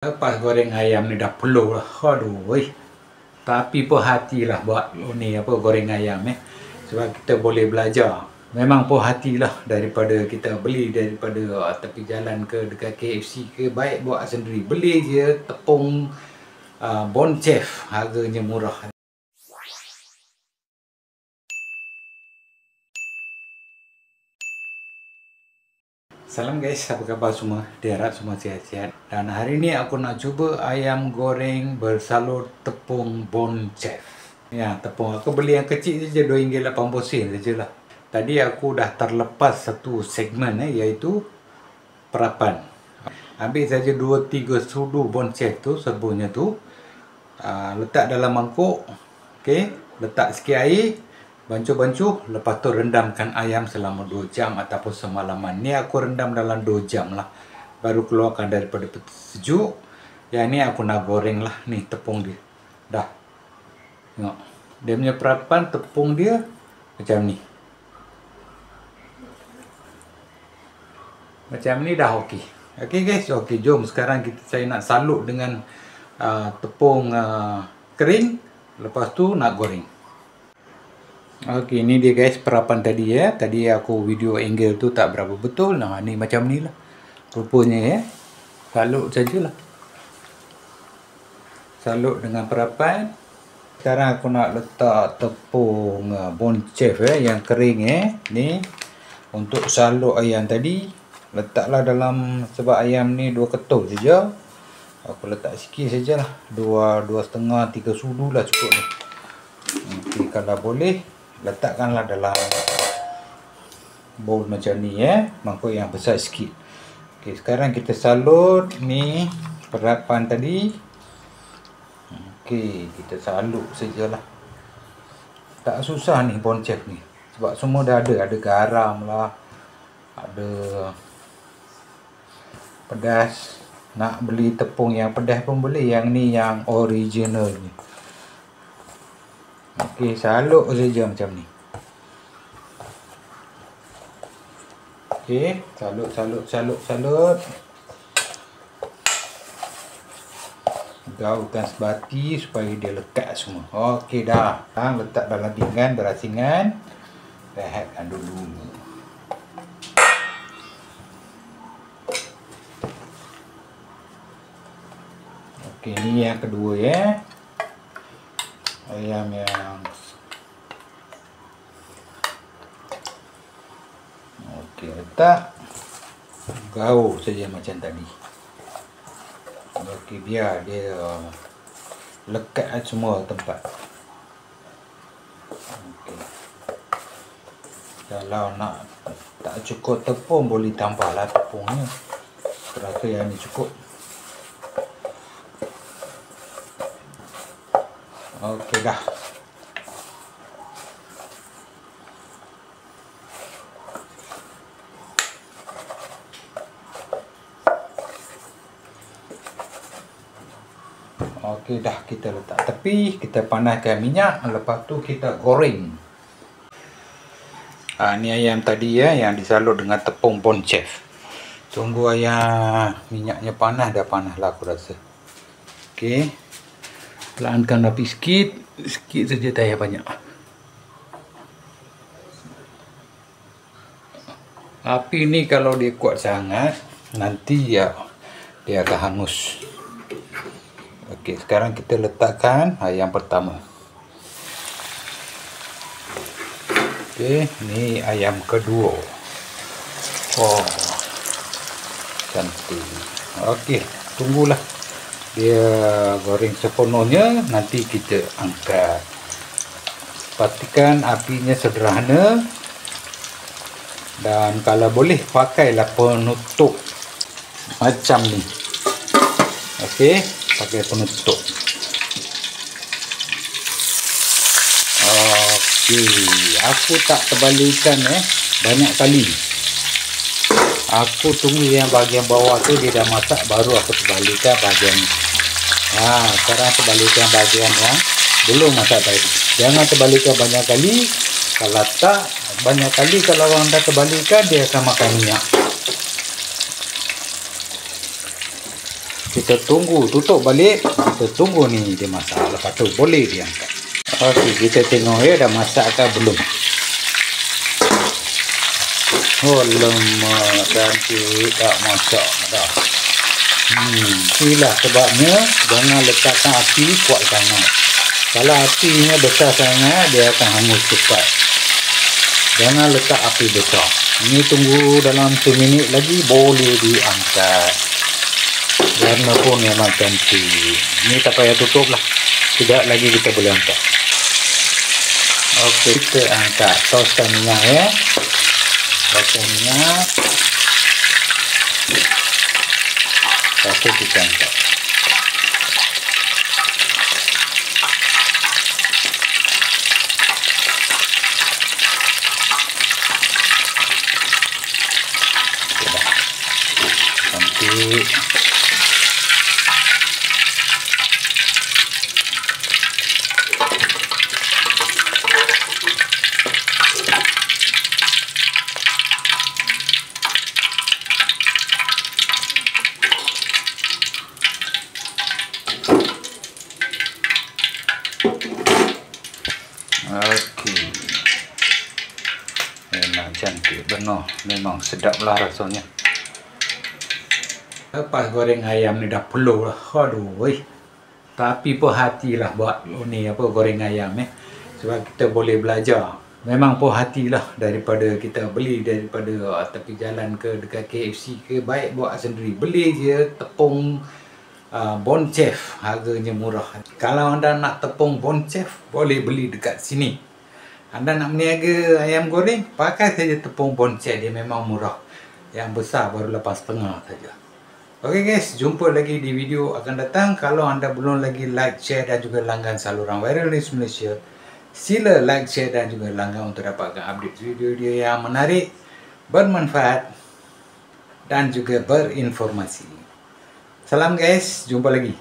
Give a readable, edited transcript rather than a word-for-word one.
Lepas goreng ayam ni dah peluh lah. Aduh, weh. Tapi puas hatilah buat ni apa goreng ayam sebab kita boleh belajar. Memang puas hatilah daripada kita beli daripada tepi jalan ke dekat KFC ke, baik buat sendiri. Beli je tepung Bon Chef, harganya murah. Salam guys, apa khabar semua? Diharap semua sihat-sihat. Dan hari ni aku nak cuba ayam goreng bersalur tepung Bon Chef. Ya, tepung aku beli yang kecil saja, RM2.80 sajalah. Tadi aku dah terlepas satu segmen iaitu perapan. Ambil saja 2-3 sudu Bon Chef tu, serbunya tu. Letak dalam mangkuk. Okey, letak sikit air. Bancuh-bancuh, lepas tu rendamkan ayam selama 2 jam ataupun semalaman. Ni aku rendam dalam 2 jam lah. Baru keluarkan daripada sejuk. Yang ni aku nak goreng lah. Ni tepung dia. Dah. Tengok. Dia punya perapan tepung dia macam ni. Macam ni dah okey. Okey guys, okey, jom sekarang saya nak salut dengan tepung kering. Lepas tu nak goreng. Okey, ni dia guys perapan tadi ya. Tadi aku video angle tu tak berapa betul. Nah, ni macam ni lah rupanya ya. Salut sajalah. Salut dengan perapan. Sekarang aku nak letak tepung Bon Chef yang kering ni untuk salut ayam tadi. Letaklah dalam, sebab ayam ni 2 ketul saja. Aku letak sikit sajalah. 2,5-3 sudu lah cukup ni. Okey, kalau boleh letakkanlah dalam bowl macam ni mangkuk yang besar sikit. Okey, sekarang kita salut ni perapan tadi. Okey, kita salut sajalah. Tak susah ni Bon Chef ni. Sebab semua dah ada garam lah, ada pedas. Nak beli tepung yang pedas pun boleh. Yang ni yang original ni. Okey, salut saja macam ni. Okey, salut. Gaulkan sebati supaya dia lekat semua. Okey dah. Letak dalam pinggan berasingan. Rehatkan dulu. Okey, ni yang kedua ayam yang okey, letak gaul saja macam tadi. Okey, biar dia lekat semua tempat. Okey, kalau nak tak cukup tepung boleh tambahlah tepungnya. Rasa yang ni cukup. Okey dah. Okey dah, kita letak tepi, kita panaskan minyak, lepas tu kita goreng. Ni ayam tadi yang disalut dengan tepung Bon Chef. Tunggu ayam minyaknya panas, dah panas lah aku rasa. Okey. Pelankan api sikit saja, tak payah banyak. Api ni kalau dia kuat sangat, nanti dia akan hangus. Okey, sekarang kita letakkan ayam pertama. Okey, ni ayam kedua. Oh, cantik. Okey, tunggulah dia goreng sepenuhnya, nanti kita angkat. Pastikan apinya sederhana, dan kalau boleh pakailah penutup macam ni. Okey, pakai penutup. Okey, aku tak terbalikan banyak kali. Aku tunggu yang bahagian bawah tu dia dah masak, baru aku terbalikan bahagian ni. Sekarang terbalikan bahagian yang belum masak tadi. Jangan terbalikan banyak kali. Kalau tak banyak kali, kalau orang dah terbalikan, dia akan makan minyak. Kita kita tunggu, tutup balik, kita tunggu ni dia masak. Lepas tu boleh diangkat. Okey, kita tengok dah masak ke belum. Oh lemak, cantik tak masak dah. Inilah sebabnya jangan letakkan api kuat sangat. Kalau apinya besar sangat, dia akan hangus cepat. Jangan letak api besar. Ini tunggu dalam 1 minit lagi boleh diangkat. Warna pun memang cantik. Ini tak payah tutup lah. Sekejap lagi kita boleh angkat. Okey, kita angkat. Toskan minyak ya. Toskan minyak. Lepas tu kita angkat. Cantik. Okey. Memang cantik benar. Memang sedap lah rasanya. Lepas goreng ayam ni dah peluh lah. Aduh, tapi puas hatilah buat ni goreng ayam ni. Sebab kita boleh belajar. Memang puas hatilah daripada kita beli daripada tepi jalan ke dekat KFC ke, baik buat sendiri. Beli je tepung Bon Chef, harganya murah. Kalau anda nak tepung Bon Chef, boleh beli dekat sini. Anda nak meniaga ayam goreng, pakai saja tepung Bon Chef, dia memang murah. Yang besar baru 8,5 saja. Okey guys, jumpa lagi di video akan datang. Kalau anda belum lagi like, share dan juga langgan saluran Viral News Malaysia, sila like, share dan juga langgan untuk dapatkan update video-video yang menarik, bermanfaat dan juga berinformasi. Salam guys, jumpa lagi.